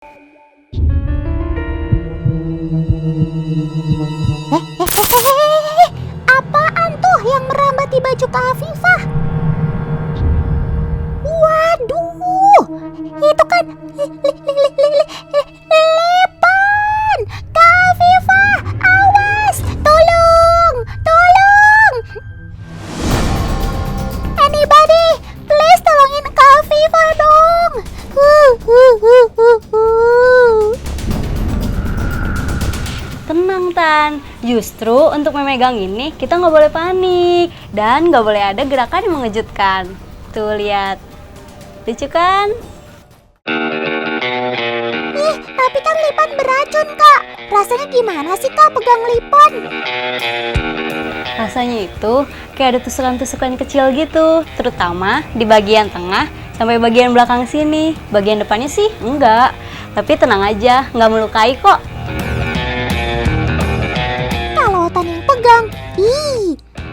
Apaan tuh yang merambat di baju Kak Afifah? Waduh, itu kan Lepan. Kak Afifah, awas, tolong, tolong. Anybody, please tolongin Kak Afifah dong. Tenang Tan, justru untuk memegang ini kita nggak boleh panik dan nggak boleh ada gerakan yang mengejutkan. Tuh lihat, lucu kan? Tapi kan lipan beracun Kak. Rasanya gimana sih Kak pegang lipan? Rasanya itu kayak ada tusukan-tusukan kecil gitu, terutama di bagian tengah sampai bagian belakang sini. Bagian depannya sih enggak, tapi tenang aja, nggak melukai kok. Otan yang pegang,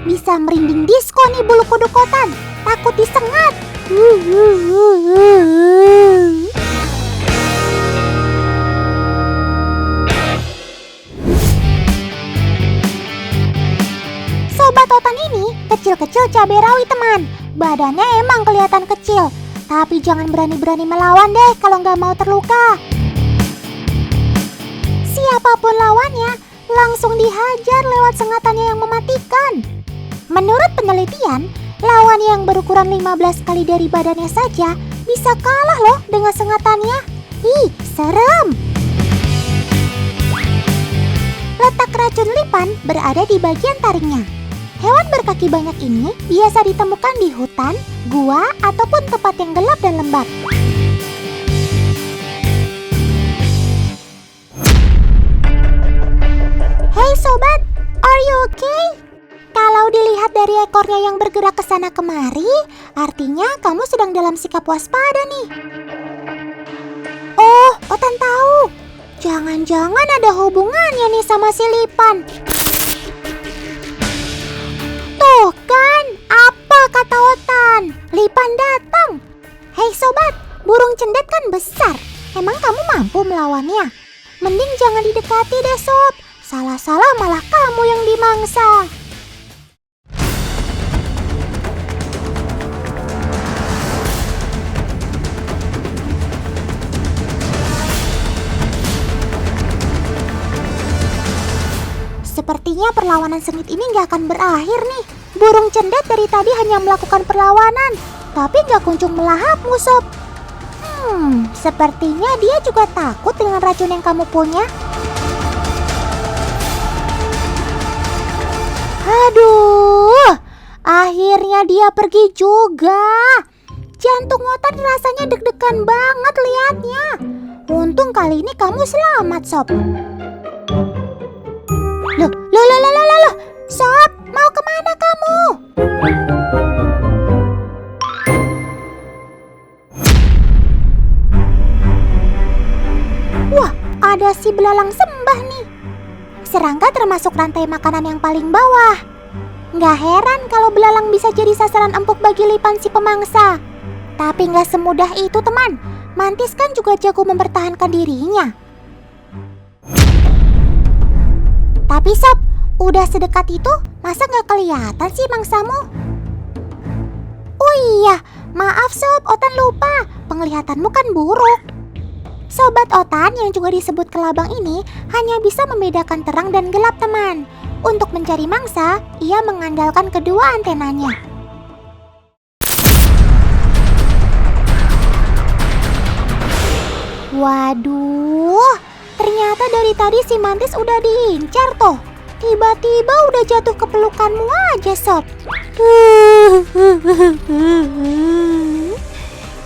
bisa merinding disko nih bulu kuduk Otan. Takut disengat. Sobat Otan ini kecil-kecil cabai rawit teman. Badannya emang kelihatan kecil, tapi jangan berani-berani melawan deh kalau nggak mau terluka. Siapapun lawannya, langsung dihajar lewat sengatannya yang mematikan. Menurut penelitian, lawan yang berukuran 15 kali dari badannya saja bisa kalah loh dengan sengatannya. Serem! Letak racun lipan berada di bagian taringnya. Hewan berkaki banyak ini biasa ditemukan di hutan, gua, ataupun tempat yang gelap dan lembab. Hey sobat, are you okay? Kalau dilihat dari ekornya yang bergerak ke sana kemari, artinya kamu sedang dalam sikap waspada nih. Oh, Otan tahu. Jangan-jangan ada hubungannya nih sama si lipan. Tuh kan, apa kata Otan? Lipan datang. Hey sobat, burung cendet kan besar. Emang kamu mampu melawannya? Mending jangan didekati deh sob. Salah-salah malah kamu yang dimangsa. Sepertinya perlawanan sengit ini gak akan berakhir nih. Burung cendet dari tadi hanya melakukan perlawanan, tapi gak kunjung melahapmu sob. Sepertinya dia juga takut dengan racun yang kamu punya. Aduh, akhirnya dia pergi juga. Jantung Otan rasanya deg-degan banget liatnya. Untung kali ini kamu selamat, Sob. Loh, Sob, mau kemana kamu? Wah, ada si belalang sembah nih. Serangga termasuk rantai makanan yang paling bawah. Nggak heran kalau belalang bisa jadi sasaran empuk bagi lipan si pemangsa. Tapi nggak semudah itu teman. Mantis kan juga jago mempertahankan dirinya. Tapi Sob, udah sedekat itu masa nggak kelihatan sih mangsamu? Oh iya, maaf Sob, Otan lupa. Penglihatanmu kan buruk. Sobat Otan yang juga disebut kelabang ini hanya bisa membedakan terang dan gelap teman. Untuk mencari mangsa, ia mengandalkan kedua antenanya. Waduh, ternyata dari tadi si mantis udah diincar toh. Tiba-tiba udah jatuh ke pelukanmu aja Sob.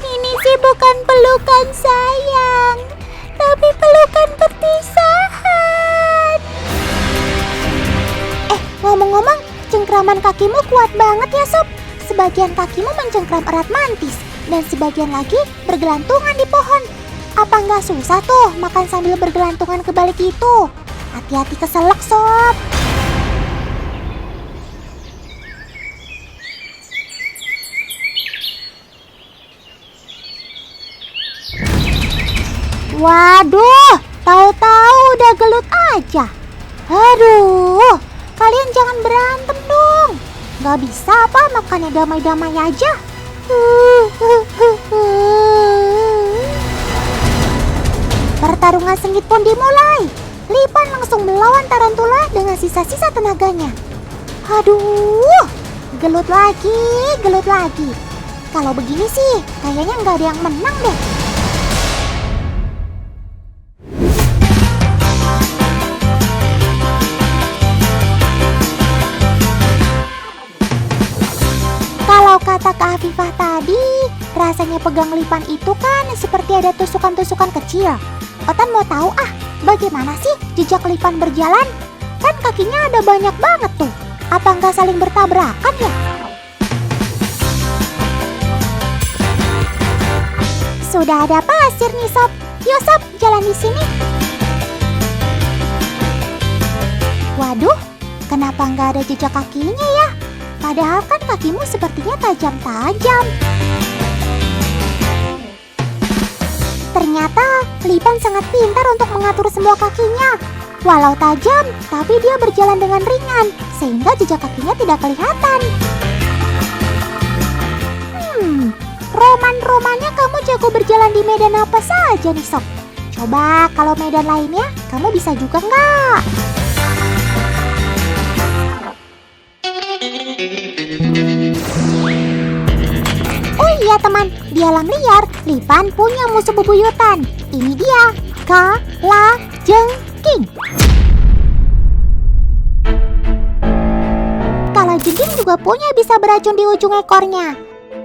Ini sih bukan pelukan sayang, tapi pelukan perpisahan. Ngomong-ngomong, cengkraman kakimu kuat banget ya Sob. Sebagian kakimu mencengkram erat mantis, dan sebagian lagi bergelantungan di pohon. Apa nggak susah tuh makan sambil bergelantungan kebalik itu? Hati-hati keselak Sob. Waduh, tahu-tahu udah gelut aja. Aduh, kalian jangan berantem dong. Gak bisa apa makannya damai-damai aja. Pertarungan sengit pun dimulai. Lipan langsung melawan Tarantula dengan sisa-sisa tenaganya. Aduh, gelut lagi, gelut lagi. Kalau begini sih, kayaknya nggak ada yang menang deh. Kalau kata Kak Afifah tadi, rasanya pegang Lipan itu kan seperti ada tusukan-tusukan kecil. Otan mau tahu bagaimana sih jejak Lipan berjalan? Kan kakinya ada banyak banget tuh. Apa nggak saling bertabrakan ya? Sudah ada pasir nih Sob. Yuk Sob, jalan di sini. Waduh, kenapa nggak ada jejak kakinya ya? Padahal kan kakimu sepertinya tajam-tajam. Ternyata Lipan sangat pintar untuk mengatur semua kakinya. Walau tajam, tapi dia berjalan dengan ringan, sehingga jejak kakinya tidak kelihatan. Roman-romannya kamu jago berjalan di medan apa saja nih Sob? Coba kalau medan lainnya, kamu bisa juga nggak? Oh iya teman, di alam liar, Lipan punya musuh bebuyutan. Ini dia, Kalajengking. Kalajengking juga punya bisa beracun di ujung ekornya.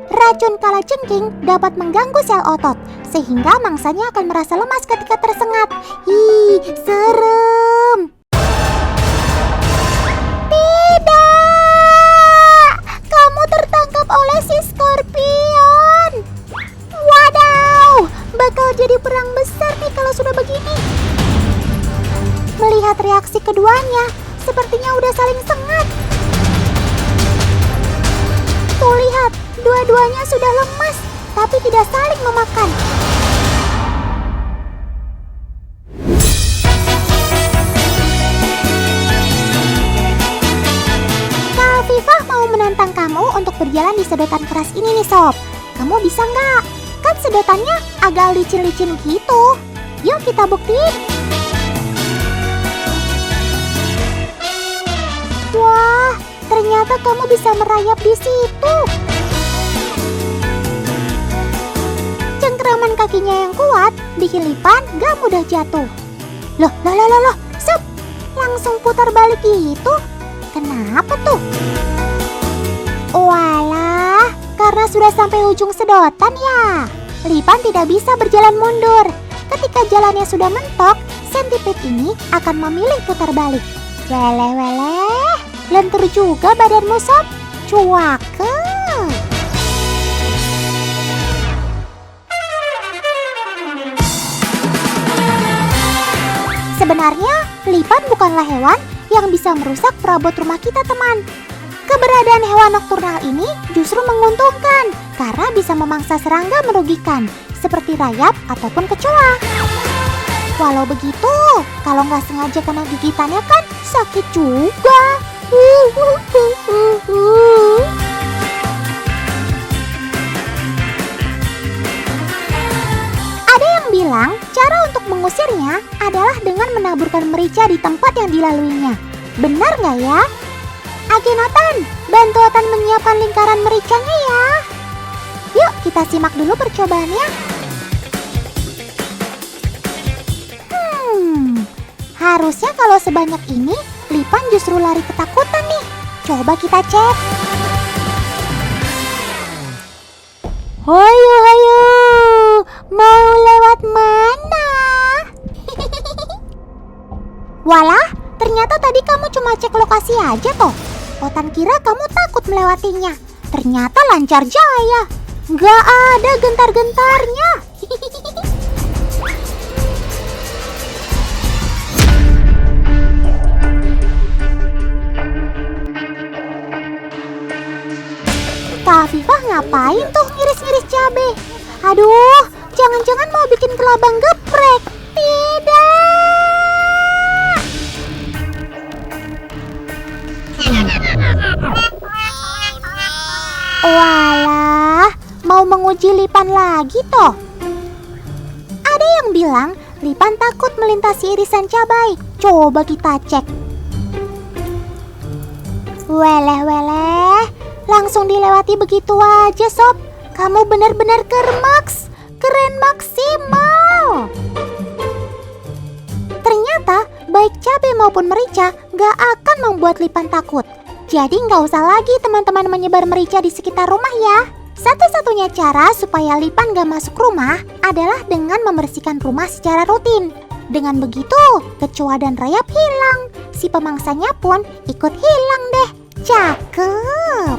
Racun kalajengking dapat mengganggu sel otot, sehingga mangsanya akan merasa lemas ketika tersengat. Ih, serem. Tidak! Kamu tertangkap oleh si Scorpion. Wadaw, bakal jadi perang besar nih kalau sudah begini. Melihat reaksi keduanya, sepertinya udah saling sengat. Tuh lihat, dua-duanya sudah lemas, tapi tidak saling memakan. Kak Afifah mau menantang kamu untuk berjalan di sedotan keras ini nih Sob. Kamu bisa nggak? Kan sedotannya agak licin-licin gitu. Yuk kita buktiin. Wah, ternyata kamu bisa merayap di situ. Cengkeraman kakinya yang kuat bikin Lipan gak mudah jatuh. Loh, Sob, langsung putar balik gitu. Kenapa tuh? Walah, karena sudah sampai ujung sedotan ya. Lipan tidak bisa berjalan mundur. Ketika jalannya sudah mentok, centipede ini akan memilih putar balik. Weleh, lentur juga badanmu Sob. Cuake. Sebenarnya, Lipan bukanlah hewan yang bisa merusak perabot rumah kita teman. Keberadaan hewan nokturnal ini justru menguntungkan karena bisa memangsa serangga merugikan, seperti rayap ataupun kecoa. Walau begitu, kalau nggak sengaja kena gigitannya kan sakit juga. Ada yang bilang cara untuk mengusirnya adalah dengan menaburkan merica di tempat yang dilaluinya. Benar nggak ya? Agen Otan, bantu Otan menyiapkan lingkaran mericanya ya. Yuk kita simak dulu percobaannya. Harusnya kalau sebanyak ini, Lipan justru lari ketakutan nih. Coba kita cek. Hayo, mau lewat mana? Walah, ternyata tadi kamu cuma cek lokasi aja toh. Otan kira kamu takut melewatinya. Ternyata lancar jaya. Gak ada gentar-gentarnya. Kak Afifah ngapain tuh ngiris-ngiris cabe? Aduh, jangan-jangan mau bikin kelabang geprek. mau menguji Lipan lagi toh? Ada yang bilang Lipan takut melintasi irisan cabai. Coba kita cek. Weleh, langsung dilewati begitu aja sob. Kamu benar-benar kermaks. Keren maksimal. Ternyata baik cabai maupun merica gak akan membuat Lipan takut. Jadi gak usah lagi teman-teman menyebar merica di sekitar rumah ya. Satu-satunya cara supaya Lipan gak masuk rumah adalah dengan membersihkan rumah secara rutin. Dengan begitu, kecoa dan rayap hilang. Si pemangsanya pun ikut hilang deh. Cakep.